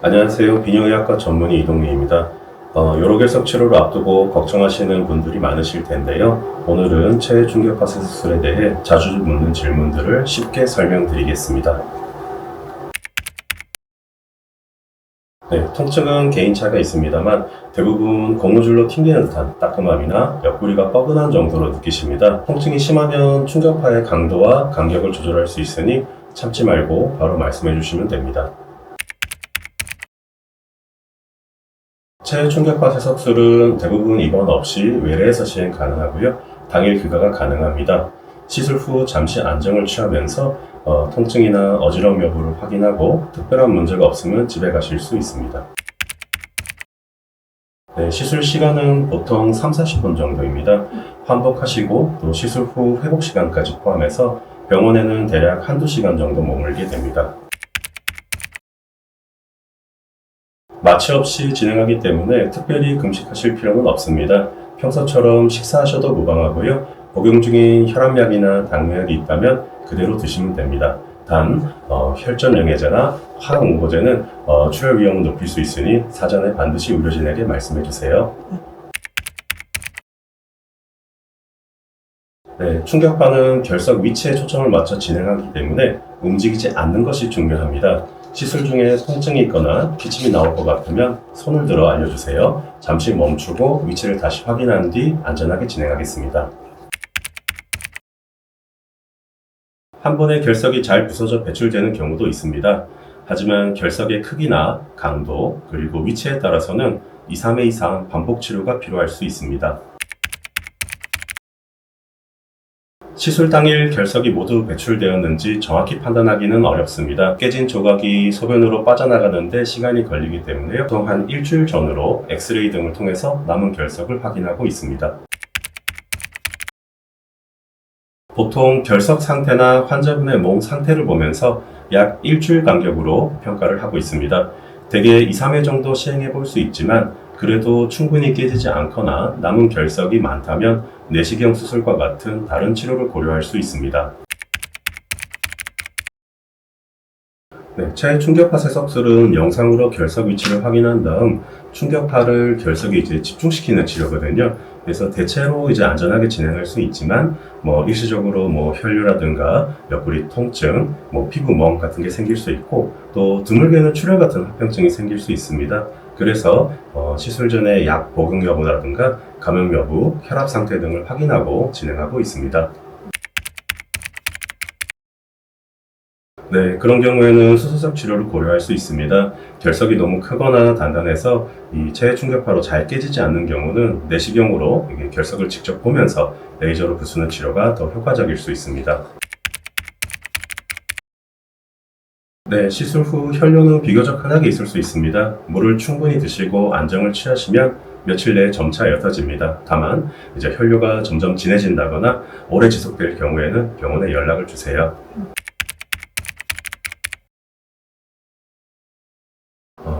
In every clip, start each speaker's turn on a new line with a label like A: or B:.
A: 안녕하세요. 비뇨기학과 전문의 이동민입니다. 요로결석 치료를 앞두고 걱정하시는 분들이 많으실 텐데요. 오늘은 체외충격파 수술에 대해 자주 묻는 질문들을 쉽게 설명드리겠습니다. 네, 통증은 개인차가 있습니다만 대부분 고무줄로 튕기는 듯한 따끔함이나 옆구리가 뻐근한 정도로 느끼십니다. 통증이 심하면 충격파의 강도와 간격을 조절할 수 있으니 참지 말고 바로 말씀해 주시면 됩니다. 체외충격파 세석술은 대부분 입원 없이 외래에서 시행 가능하고요. 당일 귀가가 가능합니다. 시술 후 잠시 안정을 취하면서 통증이나 어지러움 여부를 확인하고 특별한 문제가 없으면 집에 가실 수 있습니다. 네, 시술 시간은 보통 3-40분 정도입니다. 환복하시고 또 시술 후 회복 시간까지 포함해서 병원에는 대략 1-2시간 정도 머물게 됩니다. 마취 없이 진행하기 때문에 특별히 금식하실 필요는 없습니다. 평소처럼 식사하셔도 무방하고요. 복용 중인 혈압약이나 당뇨약이 있다면 그대로 드시면 됩니다. 단 혈전영해제나 항응고제는 출혈 위험을 높일 수 있으니 사전에 반드시 의료진에게 말씀해 주세요. 네, 충격파는 결석 위치에 초점을 맞춰 진행하기 때문에 움직이지 않는 것이 중요합니다. 시술 중에 통증이 있거나 기침이 나올 것 같으면 손을 들어 알려주세요. 잠시 멈추고 위치를 다시 확인한 뒤 안전하게 진행하겠습니다. 한 번에 결석이 잘 부서져 배출되는 경우도 있습니다. 하지만 결석의 크기나 강도 그리고 위치에 따라서는 2-3회 이상 반복 치료가 필요할 수 있습니다. 시술 당일 결석이 모두 배출되었는지 정확히 판단하기는 어렵습니다. 깨진 조각이 소변으로 빠져나가는데 시간이 걸리기 때문에요. 보통 한 일주일 전으로 엑스레이 등을 통해서 남은 결석을 확인하고 있습니다. 보통 결석 상태나 환자분의 몸 상태를 보면서 약 일주일 간격으로 평가를 하고 있습니다. 대개 2-3회 정도 시행해 볼 수 있지만 그래도 충분히 깨지지 않거나 남은 결석이 많다면 내시경 수술과 같은 다른 치료를 고려할 수 있습니다. 네, 체외충격파 세석술은 영상으로 결석 위치를 확인한 다음 충격파를 결석에 집중시키는 치료거든요. 그래서 대체로 안전하게 진행할 수 있지만 일시적으로 혈류라든가 옆구리 통증, 피부멍 같은 게 생길 수 있고 또 드물게는 출혈 같은 합병증이 생길 수 있습니다. 그래서 시술 전에 약 복용 여부라든가 감염 여부, 혈압 상태 등을 확인하고 진행하고 있습니다. 네, 그런 경우에는 수술적 치료를 고려할 수 있습니다. 결석이 너무 크거나 단단해서 이 체외충격파로 잘 깨지지 않는 경우는 내시경으로 결석을 직접 보면서 레이저로 부수는 치료가 더 효과적일 수 있습니다. 네, 시술 후 혈뇨는 비교적 흔하게 있을 수 있습니다. 물을 충분히 드시고 안정을 취하시면 며칠 내에 점차 옅어집니다. 다만 혈뇨가 점점 진해진다거나 오래 지속될 경우에는 병원에 연락을 주세요.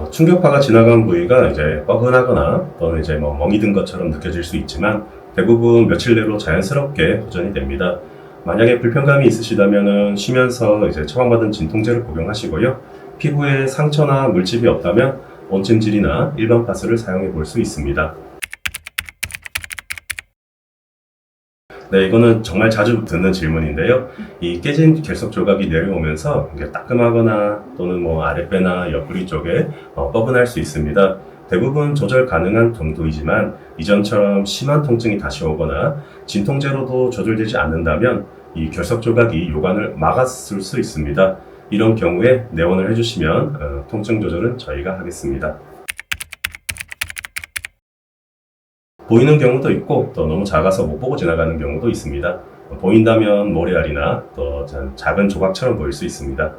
A: 충격파가 지나간 부위가 뻐근하거나 또는 멍이 든 것처럼 느껴질 수 있지만 대부분 며칠 내로 자연스럽게 호전이 됩니다. 만약에 불편감이 있으시다면 쉬면서 처방받은 진통제를 복용하시고요. 피부에 상처나 물집이 없다면 온찜질이나 일반 파스를 사용해 볼 수 있습니다. 네, 이거는 정말 자주 듣는 질문인데요. 이 깨진 결석 조각이 내려오면서 따끔하거나 또는 아랫배나 옆구리 쪽에 뻐근할 수 있습니다. 대부분 조절 가능한 정도이지만 이전처럼 심한 통증이 다시 오거나 진통제로도 조절되지 않는다면 이 결석 조각이 요관을 막았을 수 있습니다. 이런 경우에 내원을 해주시면 통증 조절은 저희가 하겠습니다. 보이는 경우도 있고 또 너무 작아서 못 보고 지나가는 경우도 있습니다. 보인다면 모래알이나 또 작은 조각처럼 보일 수 있습니다.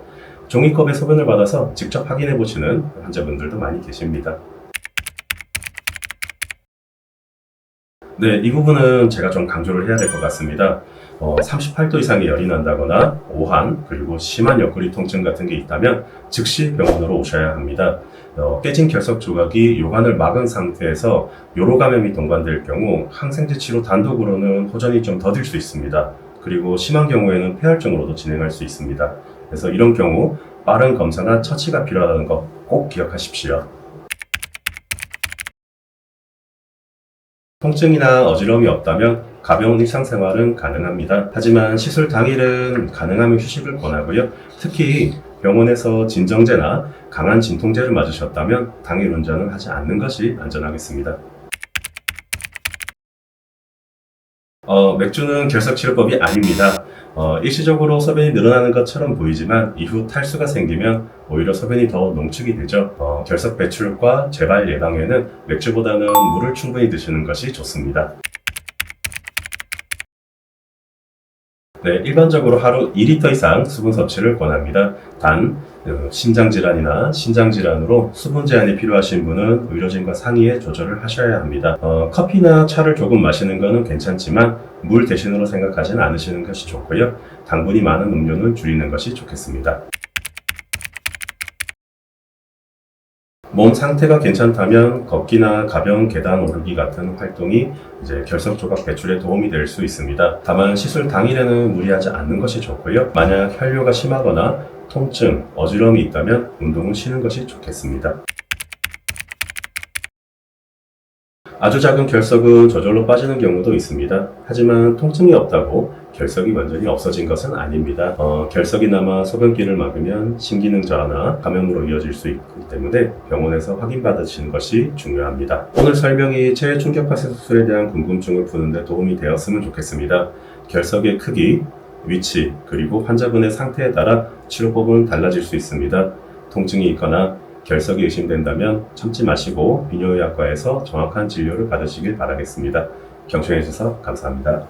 A: 종이컵에 소변을 받아서 직접 확인해 보시는 환자분들도 많이 계십니다. 네, 이 부분은 제가 좀 강조를 해야 될 것 같습니다. 38도 이상의 열이 난다거나 오한 그리고 심한 옆구리 통증 같은 게 있다면 즉시 병원으로 오셔야 합니다. 깨진 결석 조각이 요관을 막은 상태에서 요로 감염이 동반될 경우 항생제 치료 단독으로는 호전이 좀 더딜 수 있습니다. 그리고 심한 경우에는 폐활증으로도 진행할 수 있습니다. 그래서 이런 경우 빠른 검사나 처치가 필요하다는 거 꼭 기억하십시오. 통증이나 어지러움이 없다면 가벼운 일상생활은 가능합니다. 하지만 시술 당일은 가능하면 휴식을 권하고요. 특히 병원에서 진정제나 강한 진통제를 맞으셨다면 당일 운전은 하지 않는 것이 안전하겠습니다. 맥주는 결석치료법이 아닙니다. 일시적으로 소변이 늘어나는 것처럼 보이지만 이후 탈수가 생기면 오히려 소변이 더 농축이 되죠. 결석 배출과 재발 예방에는 맥주보다는 물을 충분히 드시는 것이 좋습니다. 네, 일반적으로 하루 2리터 이상 수분 섭취를 권합니다. 단, 심장질환이나 신장질환으로 수분 제한이 필요하신 분은 의료진과 상의해 조절을 하셔야 합니다. 커피나 차를 조금 마시는 것은 괜찮지만 물 대신으로 생각하지는 않으시는 것이 좋고요. 당분이 많은 음료는 줄이는 것이 좋겠습니다. 몸 상태가 괜찮다면 걷기나 가벼운 계단 오르기 같은 활동이 이제 결석 조각 배출에 도움이 될 수 있습니다. 다만 시술 당일에는 무리하지 않는 것이 좋고요. 만약 혈뇨가 심하거나 통증, 어지러움이 있다면 운동은 쉬는 것이 좋겠습니다. 아주 작은 결석은 저절로 빠지는 경우도 있습니다. 하지만 통증이 없다고 결석이 완전히 없어진 것은 아닙니다. 결석이 남아 소변기를 막으면 심기능 저하나 감염으로 이어질 수 있기 때문에 병원에서 확인받으시는 것이 중요합니다. 오늘 설명이 체외 충격파세 수술에 대한 궁금증을 푸는 데 도움이 되었으면 좋겠습니다. 결석의 크기, 위치, 그리고 환자분의 상태에 따라 치료법은 달라질 수 있습니다. 통증이 있거나 결석이 의심된다면 참지 마시고 비뇨의학과에서 정확한 진료를 받으시길 바라겠습니다. 경청해 주셔서 감사합니다.